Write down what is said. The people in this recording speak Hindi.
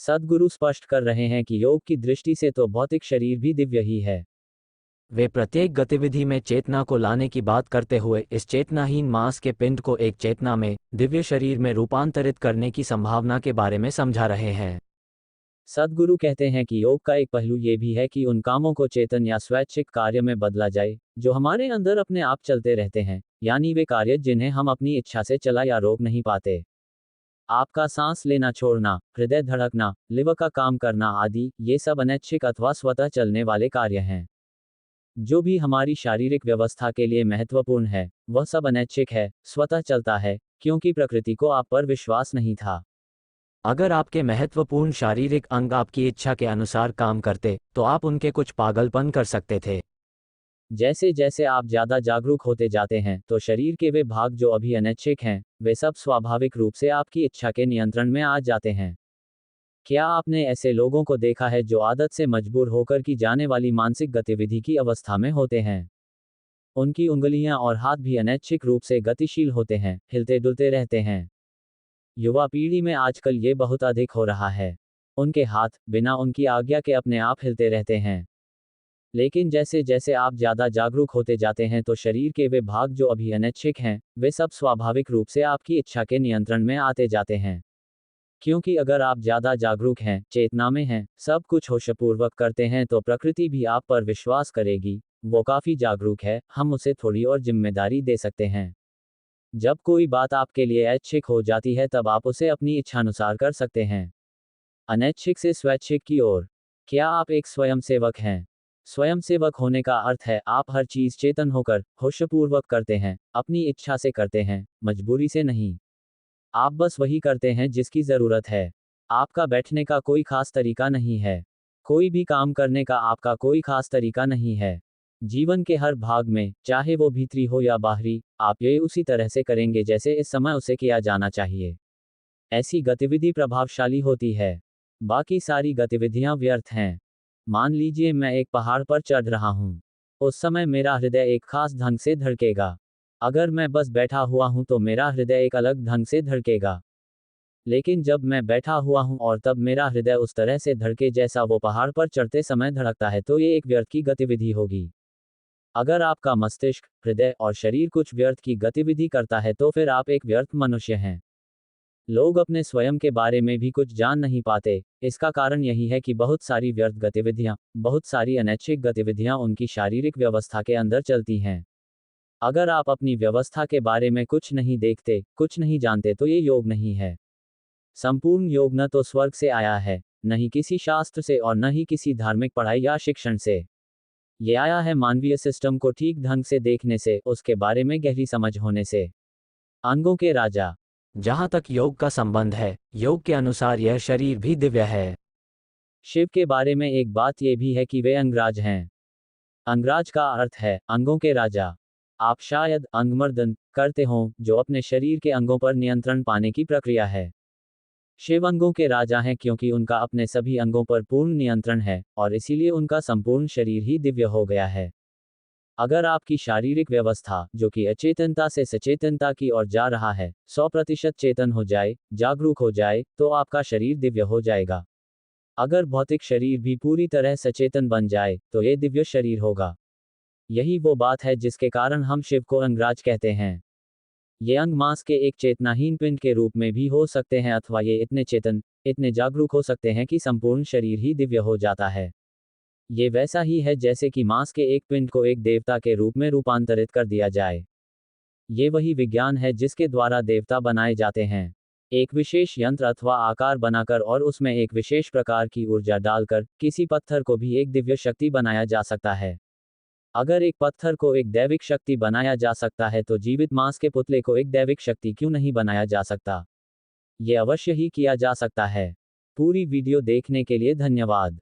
सद्गुरु स्पष्ट कर रहे हैं कि योग की दृष्टि से तो भौतिक शरीर भी दिव्य ही है। वे प्रत्येक गतिविधि में चेतना को लाने की बात करते हुए इस चेतनाहीन मांस के पिंड को एक चेतना में, दिव्य शरीर में रूपांतरित करने की संभावना के बारे में समझा रहे हैं। सद्गुरु कहते हैं कि योग का एक पहलू ये भी है कि उन कामों को चेतन या स्वैच्छिक कार्य में बदला जाए, जो हमारे अंदर अपने आप चलते रहते हैं, यानी वे कार्य जिन्हें हम अपनी इच्छा से चला या रोक नहीं पाते। आपका सांस लेना छोड़ना, हृदय धड़कना, लिवर का काम करना आदि, ये सब अनैच्छिक अथवा स्वतः चलने वाले कार्य हैं। जो भी हमारी शारीरिक व्यवस्था के लिए महत्वपूर्ण है, वह सब अनैच्छिक है, स्वतः चलता है, क्योंकि प्रकृति को आप पर विश्वास नहीं था। अगर आपके महत्वपूर्ण शारीरिक अंग आपकी इच्छा के अनुसार काम करते, तो आप उनके कुछ पागलपन कर सकते थे। जैसे जैसे आप ज्यादा जागरूक होते जाते हैं, तो शरीर के वे भाग जो अभी अनैच्छिक हैं, वे सब स्वाभाविक रूप से आपकी इच्छा के नियंत्रण में आ जाते हैं। क्या आपने ऐसे लोगों को देखा है जो आदत से मजबूर होकर की जाने वाली मानसिक गतिविधि की अवस्था में होते हैं? उनकी उंगलियां और हाथ भी अनैच्छिक रूप से गतिशील होते हैं, हिलते डुलते रहते हैं। युवा पीढ़ी में आजकल ये बहुत अधिक हो रहा है। उनके हाथ बिना उनकी आज्ञा के अपने आप हिलते रहते हैं। लेकिन जैसे जैसे आप ज्यादा जागरूक होते जाते हैं, तो शरीर के वे भाग जो अभी अनैच्छिक हैं, वे सब स्वाभाविक रूप से आपकी इच्छा के नियंत्रण में आते जाते हैं। क्योंकि अगर आप ज्यादा जागरूक हैं, चेतना में हैं, सब कुछ होशपूर्वक करते हैं, तो प्रकृति भी आप पर विश्वास करेगी। वो काफी जागरूक है, हम उसे थोड़ी और जिम्मेदारी दे सकते हैं। जब कोई बात आपके लिए ऐच्छिक हो जाती है, तब आप उसे अपनी इच्छानुसार कर सकते हैं। अनैच्छिक से स्वैच्छिक की ओर। क्या आप एक स्वयंसेवक हैं? स्वयंसेवक होने का अर्थ है आप हर चीज चेतन होकर, होशपूर्वक करते हैं, अपनी इच्छा से करते हैं, मजबूरी से नहीं। आप बस वही करते हैं जिसकी जरूरत है। आपका बैठने का कोई खास तरीका नहीं है। कोई भी काम करने का आपका कोई खास तरीका नहीं है। जीवन के हर भाग में, चाहे वो भीतरी हो या बाहरी, आप ये उसी तरह से करेंगे जैसे इस समय उसे किया जाना चाहिए। ऐसी गतिविधि प्रभावशाली होती है। बाकी सारी गतिविधियां व्यर्थ हैं। मान लीजिए मैं एक पहाड़ पर चढ़ रहा हूं। उस समय मेरा हृदय एक खास ढंग से धड़केगा। अगर मैं बस बैठा हुआ हूं, तो मेरा हृदय एक अलग ढंग से धड़केगा। लेकिन जब मैं बैठा हुआ हूं और तब मेरा हृदय उस तरह से धड़के जैसा वो पहाड़ पर चढ़ते समय धड़कता है, तो ये एक व्यर्थ की गतिविधि होगी। अगर आपका मस्तिष्क, हृदय और शरीर कुछ व्यर्थ की गतिविधि करता है, तो फिर आप एक व्यर्थ मनुष्य हैं। लोग अपने स्वयं के बारे में भी कुछ जान नहीं पाते। इसका कारण यही है कि बहुत सारी व्यर्थ गतिविधियां, बहुत सारी अनैच्छिक गतिविधियां उनकी शारीरिक व्यवस्था के अंदर चलती हैं। अगर आप अपनी व्यवस्था के बारे में कुछ नहीं देखते, कुछ नहीं जानते, तो ये योग नहीं है। संपूर्ण योग न तो स्वर्ग से आया है, न ही किसी शास्त्र से, और न ही किसी धार्मिक पढ़ाई या शिक्षण से। ये आया है मानवीय सिस्टम को ठीक ढंग से देखने से, उसके बारे में गहरी समझ होने से। अंगों के राजा। जहाँ तक योग का संबंध है, योग के अनुसार यह शरीर भी दिव्य है। शिव के बारे में एक बात यह भी है कि वे अंगराज हैं। अंगराज का अर्थ है अंगों के राजा। आप शायद अंगमर्दन करते हों, जो अपने शरीर के अंगों पर नियंत्रण पाने की प्रक्रिया है। शिव अंगों के राजा हैं क्योंकि उनका अपने सभी अंगों पर पूर्ण नियंत्रण है, और इसीलिए उनका संपूर्ण शरीर ही दिव्य हो गया है। अगर आपकी शारीरिक व्यवस्था, जो कि अचेतनता से सचेतनता की ओर जा रहा है, 100% चेतन हो जाए, जागरूक हो जाए, तो आपका शरीर दिव्य हो जाएगा। अगर भौतिक शरीर भी पूरी तरह सचेतन बन जाए, तो ये दिव्य शरीर होगा। यही वो बात है जिसके कारण हम शिव को अंगराज कहते हैं। ये अंग मांस के एक चेतनाहीन पिंड के रूप में भी हो सकते हैं, अथवा ये इतने चेतन, इतने जागरूक हो सकते हैं कि संपूर्ण शरीर ही दिव्य हो जाता है। ये वैसा ही है जैसे कि मांस के एक पिंड को एक देवता के रूप में रूपांतरित कर दिया जाए। ये वही विज्ञान है जिसके द्वारा देवता बनाए जाते हैं। एक विशेष यंत्र अथवा आकार बनाकर और उसमें एक विशेष प्रकार की ऊर्जा डालकर किसी पत्थर को भी एक दिव्य शक्ति बनाया जा सकता है। अगर एक पत्थर को एक दैविक शक्ति बनाया जा सकता है, तो जीवित मांस के पुतले को एक दैविक शक्ति क्यों नहीं बनाया जा सकता? ये अवश्य ही किया जा सकता है। पूरी वीडियो देखने के लिए धन्यवाद।